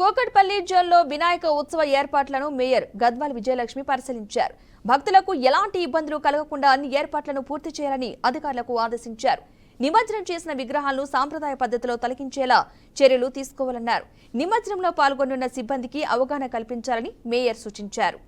కోకట్పల్లి జోన్లో వినాయక ఉత్సవ ఏర్పాట్లను మేయర్ గద్వాల్ విజయలక్ష్మి పరిశీలించారు. భక్తులకు ఎలాంటి ఇబ్బందులు కలగకుండా అన్ని ఏర్పాట్లను పూర్తి చేయాలని అధికారులకు ఆదేశించారు. నిమజ్జనం చేసిన విగ్రహాలను సాంప్రదాయ పద్ధతిలో తొలగించేలా చర్యలు తీసుకోవాలన్నారు. నిమజ్జనంలో పాల్గొనున్న సిబ్బందికి అవగాహన కల్పించాలని మేయర్ సూచించారు.